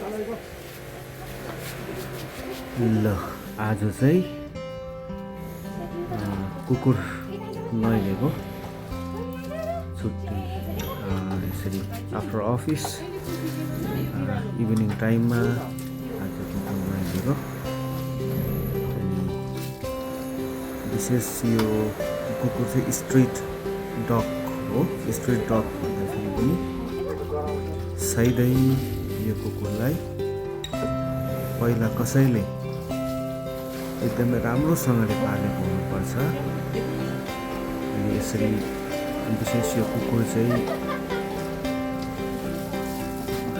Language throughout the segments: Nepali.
ल आज चाहिँ कुकुर नहिलेको छुट्टी यसरी आफ्टर अफिस इभिनिङ टाइममा आज कुकुर नहिलेको अनि विशेष यो कुकुर चाहिँ स्ट्रिट डग हो। स्ट्रिट डग भन्दाखेरि पनि सायदै यो कुकुरलाई पहिला कसैले एकदमै राम्रोसँगले पालेको हुनुपर्छ। अनि यसरी विशेष यो कुकुर चाहिँ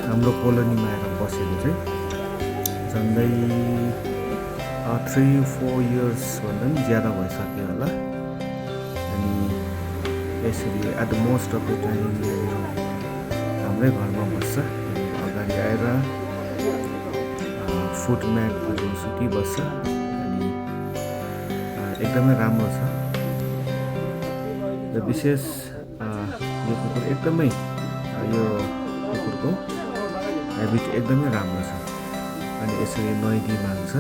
हाम्रो कोलोनीमा आएर बसेको चाहिँ झन्डै 3-4 इयर्स भन्दा पनि ज्यादा भइसक्यो होला। अनि यसरी at the most of the time हाम्रै घरमा बस्छ। अगाडि आएर फुट म्याटहरू सुतिबस्छ अनि एकदमै राम्रो छ। र विशेष यो कुकुर एकदमै यो कुकुरको हेबिट एकदमै राम्रो छ। अनि यसरी नुहाइदिई माग्छ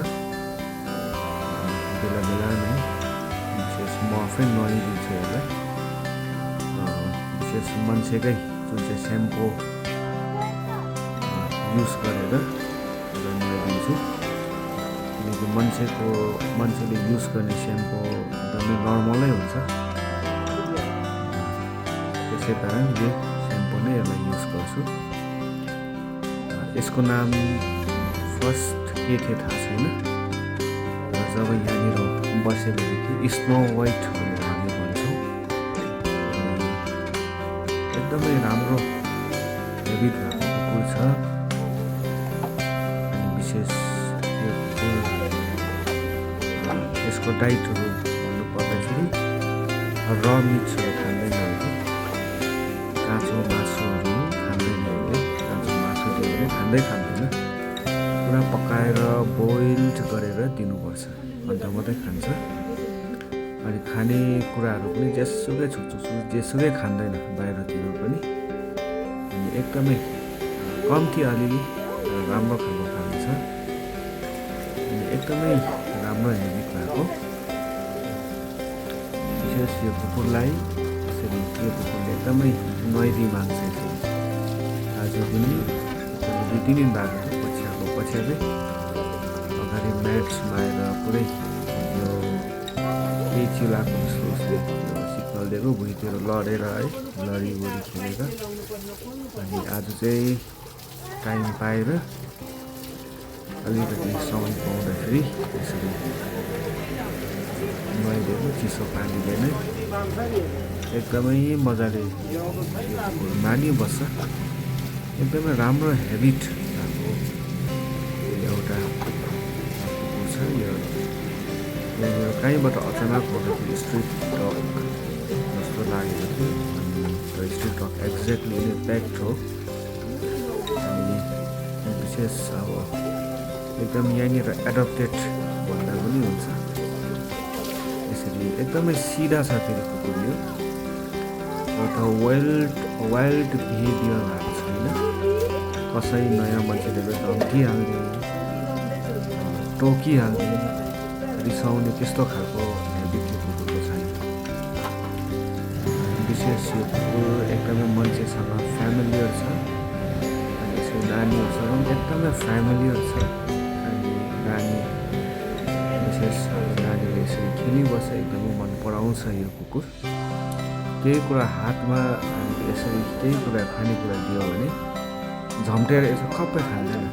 बेला बेला नै। विशेष म आफै नुहाइदिन्छु यसलाई। विशेष मान्छेकै जुन चाहिँ स्याम्पो युज गरेर नुहाइदिन्छु। किनकि मान्छेले युज गर्ने स्याम्पो एकदमै नर्मलै हुन्छ, त्यसै कारण यो स्याम्पो नै यसलाई युज गर्छु। यसको नाम फर्स्ट के थियो थाहा छैन, र जब यहाँनिर बसेपछि स्नो वाइट भनेर हामी भन्छौँ। एकदमै राम्रो हेबिट भएको कुकुर छ। अनि विशेष यो कुकुर यसको डाइटहरू भन्नुपर्दाखेरि र मिट्सहरू खाँदैन अहिले, काँचो मासुहरू खाँदैन अहिले, काँचो मासुहरू खाँदैन, पुरा पकाएर बोइल्ड गरेर दिनुपर्छ अन्त मात्रै खान्छ। अनि खाने कुराहरू पनि जेसुकै खाँदैन बाहिरतिर पनि। अनि एकदमै कम्ती अलिअलि राम्रो खालको खान्छ। अनि एकदमै राम्रो हेबिट भएको। विशेष यो कुकुरलाई यसरी यो कुकुरले एकदमै नुहाइदिई माग्छ। आज पनि 2-3 दिन भएको पछ्याएकै अगाडि म्याट्समा आएर पुरै यो केही चिलाएको जस्तो उसले सिग्नल दिएको, भुइँतिर लडेर है लडीवडी खेलेर। अनि आज चाहिँ टाइम पाएर अलिकति समय पाउँदाखेरि यसरी नुहाइदिएको चिसो पानीले नै एकदमै मजाले मानिबस्छ। एकदमै राम्रो हेबिट भएको एउटा कुकुर छ यो। कहीँबाट अचानक हुँदाखेरि स्ट्रिट डग जस्तो लागेको थियो। अनि स्ट्रिट डग एक्ज्याक्टली नै प्याक्ड हो। अनि विशेष अब एकदम यहाँनिर एडप्टेड भन्दा पनि हुन्छ। यसरी एकदमै सिधा छ फेरि कुकुर यो। एउटा वाइल्ड बिहेभियर भएको छैन। कसै नयाँ मान्छेले धम्किहाल्ने, टोकिहाल्ने, रिसाउने त्यस्तो खालको हेबिट यो कुकुरको छैन। विशेष यो कुकुर एकदमै मान्छेसँग फ्यामिलियर छ। अनि यसरी नानीहरूसँग पनि एकदमै फ्यामिलियर छ। अनि विशेष नानीले यसरी खेलिबस्छ, एकदमै मन पराउँछ यो कुकुर। केही कुरा हातमा यसरी केही कुरा खानेकुरा दियो भने झम्टेर यसो खप्पै खाँदैन,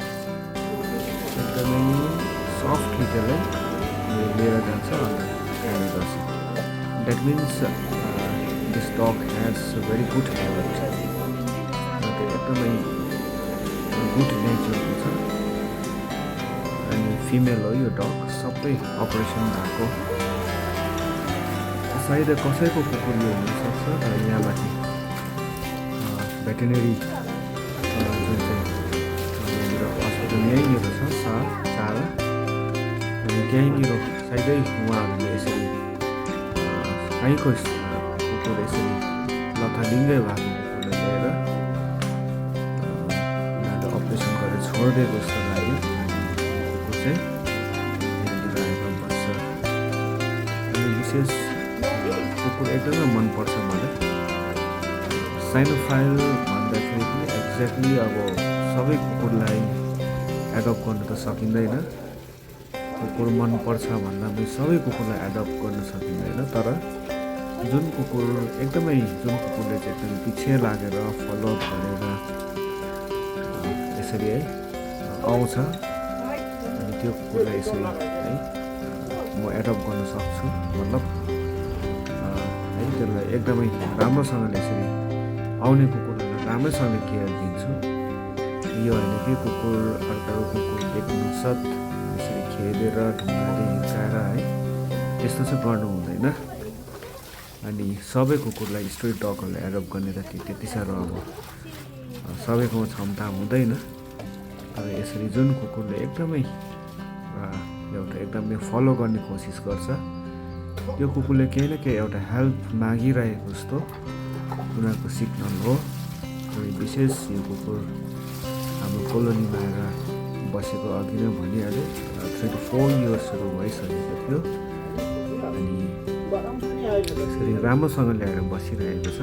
एकदमै सफ्टली त्यसलाई लिएर जान्छ अन्त खाने गर्छ। That means this dog has very good habit. एकदमै गुड नेचरको छ। अनि फिमेल हो यो डग, सबै अपरेसन भएको। सायद कसैको कुकुर यो हुनसक्छ। तर यहाँ माथि भेटेनेरी जुन चाहिँ हस्पिटल यहीँनिर छ चारा। अनि त्यहीँनिर सायदै उहाँहरूले यसरी कहीँको कुकुर यसरी लथालिङ्गै भएको कुकुरलाई ल्याएर उनीहरूले अपरेसन गरेर छोडिदिएको जस्तो लाग्यो। कुकुर चाहिँ यहाँनिर आएर बस्छ। अनि विशेष कुकुर एकदमै मनपर्छ मलाई। साइनोफाइल भन्दाखेरि पनि एक्ज्याक्टली अब सबै कुकुरलाई एडप्ट गर्नु त सकिँदैन। कुकुर मनपर्छ भन्दा पनि सबै कुकुरलाई एडप्ट गर्न सकिँदैन। तर जुन कुकुरले चाहिँ एकदम पछि लागेर फलोअप गरेर यसरी है आउँछ, अनि त्यो कुकुरलाई यसरी है म एडप्ट गर्न सक्छु, मतलब है त्यसलाई एकदमै राम्रोसँगले यसरी आउने कुकुरहरूलाई राम्रैसँगले केयर दिन्छु। यो होइन कि कुकुर अर्को कुकुर देख्नु साथ यसरी खेलेर ढुङ्गाले हिर्काएर है त्यस्तो चाहिँ गर्नु हुँदैन। अनि सबै कुकुरलाई स्ट्रिट डगहरूलाई एडप्ट गर्ने त त्यति साह्रो अब सबैको क्षमता हुँदैन। तर यसरी जुन कुकुरले एकदमै एकदमै फलो गर्ने कोसिस गर्छ, त्यो कुकुरले केही न केही एउटा हेल्प मागिरहेको जस्तो उनीहरूको सिग्नल हो। अनि विशेष यो कुकुर हाम्रो कोलोनीमा आएर बसेको अघि नै भनिहालेँ 3 to 4 इयर्सहरू भइसकेको थियो। अनि यसरी राम्रोसँगले ल्याएर बसिरहेको छ।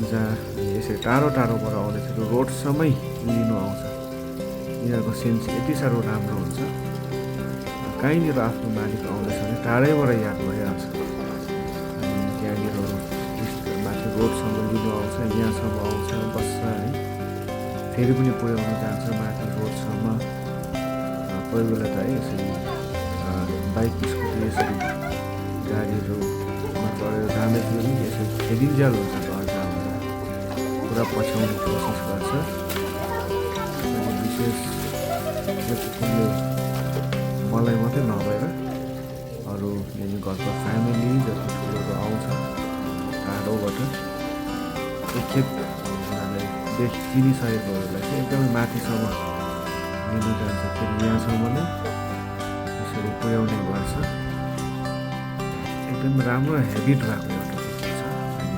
जहाँ यसरी टाढोबाट आउँदाखेरि रोडसम्मै लिनु आउँछ। यिनीहरूको सेन्स यति साह्रो राम्रो हुन्छ, कहीँनिर आफ्नो मालिक आउँदैछ भने टाढैबाट याद भइहाल्छ। अनि त्यहाँनिर माथि रोडसम्म लिनु आउँछ, यहाँसम्म आउँछ, बस्छ है, फेरि पनि पुर्याउनु जान्छ माथि रोडसम्म। कोही बेला त है यसरी बाइक स्कुटी यसरी गाडीहरूमा चढेर जाँदाखेरि पनि यसरी खेलिन्जाल हुन्छ, घर जाँदा पुरा पछ्याउने कोसिस गर्छ। अनि विशेष यो कुकुरले मलाई मात्रै नभएर अरू यहाँनिर घरको फ्यामिली जति ठुलोहरू आउँछ टाढोबाट एकखेप उनीहरूलाई चिनिसकेकोहरूलाई चाहिँ एकदमै माथिसम्म लिनु जान्छ, फेरि यहाँसम्म नै यसरी पुर्याउने गर्छ। एकदम राम्रो हेबिट भएको एउटा कुकुर छ। अनि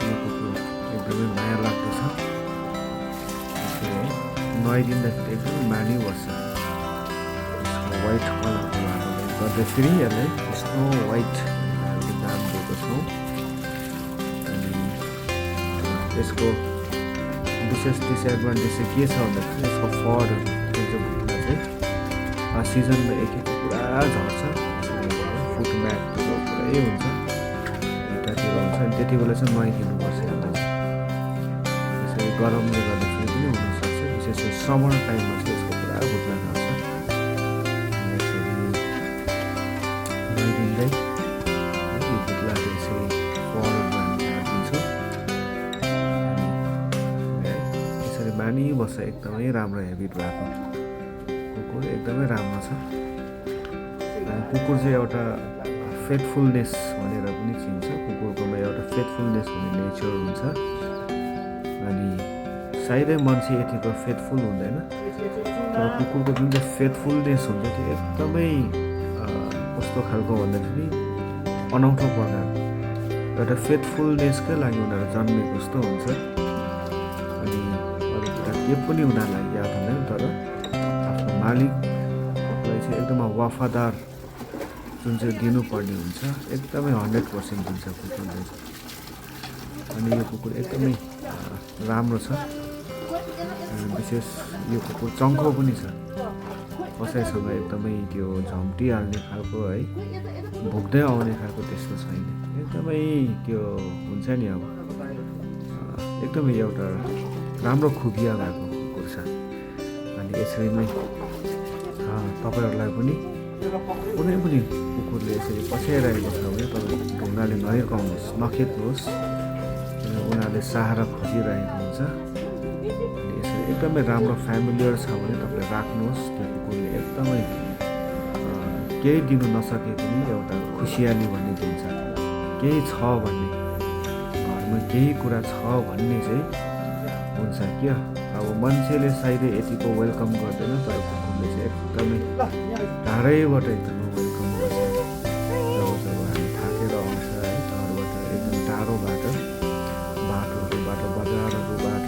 यो कुकुर एकदमै माया लाग्दो छ। नुहाइदिँदाखेरि एकदमै मानिबस्छ। वाइट कलरको भएकोले गर्दाखेरि यसलाई स्नो वाइट नाम दिएको छौँ। अनि यसको विशेष डिसएडभान्टेज चाहिँ के छ भन्दाखेरि यसको फरहरू जुन चाहिँ भुइँमा चाहिँ सिजनमा एक पुरा झर्छ, फुट म्याटहरू पुरै हुन्छ, भित्रतिर हुन्छ। अनि त्यति बेला चाहिँ नुहाइदिनुपर्छ यसलाई। यसरी गरमले गर्दाखेरि पनि हुनसक्छ, विशेष गरी समर टाइममा चाहिँ यसको पुरा घुट्ना झर्छ। नुहाइदिँदै यो घुट्लाले यसरी फरहरू हामी झारिदिन्छौँ। यसरी मानिबस्छ। एकदमै राम्रो हेबिट भएको कुकुर, एकदमै राम्रो छ। कुकुर चाहिँ एउटा फेथफुलनेस भनेर पनि चिन्छ। कुकुरकोमा एउटा फेथफुलनेस भन्ने नेचर हुन्छ। अनि सायदै मान्छे यतिको फेथफुल हुँदैन, तर कुकुरको जुन चाहिँ फेथफुलनेस हुन्छ त्यो एकदमै कस्तो खालको भन्दाखेरि अनौठो प्रकारको एउटा फेथफुलनेसकै लागि उनीहरू जन्मेको जस्तो हुन्छ। अनि अरू कुरा के पनि उनीहरूलाई याद हुँदैन, तर आफ्नो मालिकलाई चाहिँ एकदम वफादार जुन चाहिँ दिनुपर्ने हुन्छ एकदमै 100% दिन्छ कुकुरले। अनि यो कुकुर एकदमै राम्रो छ। विशेष यो कुकुर चङ्खो पनि छ, कसैसँग एकदमै त्यो झम्टिहाल्ने खालको है, भुक्दै आउने खालको त्यस्तो छैन। एकदमै त्यो हुन्छ नि अब एकदमै एउटा राम्रो खुबिया भएको कुकुर छ। अनि यसरी नै तपाईँहरूलाई पनि कुनै पनि कुकुरले यसरी पछ्याइरहेको छ भने तपाईँ ढुङ्गाले नहिर्काउनुहोस्, नखेद्नुहोस्, किनभने उनीहरूले सहारा खोजिरहेको हुन्छ। अनि यसरी एकदमै राम्रो फ्यामिलियर छ भने तपाईँले राख्नुहोस्। त्यो कुकुरले एकदमै केही दिनु नसके पनि एउटा खुसियाली भन्ने दिन्छ। केही छ भन्ने, घरमा केही कुरा छ भन्ने चाहिँ हुन्छ क्या। अब मान्छेले सायदै यतिको वेलकम गर्दैन, तर कुकुरले चाहिँ एकदमै टाढैबाट एकदमै वेलकम गर्छ। जब हामी थाकेर आउँछ है घरबाट, एकदम टाढोबाट, बाटोहरूबाट, बजारहरूबाट,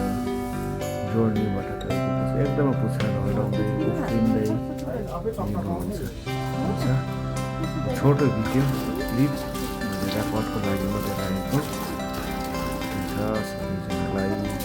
जर्नीबाट त खुट्टामा पुच्छरहरू हल्लाउँदै उफ्रिँदै हिँड्नुहुन्छ हुन्छ छोटो भिडियो क्लिप मैले रेकर्डको लागि मात्रै राखेको हुन्छ सबैजनालाई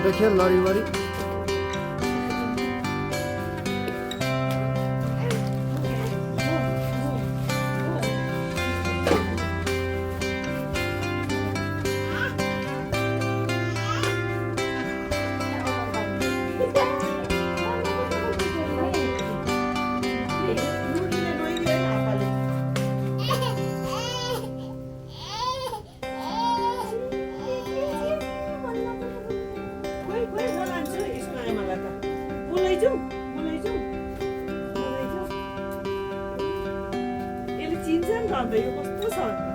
Ada खेल लडीबडी यसले चिन्छ नि त अन्त यो कस्तो छ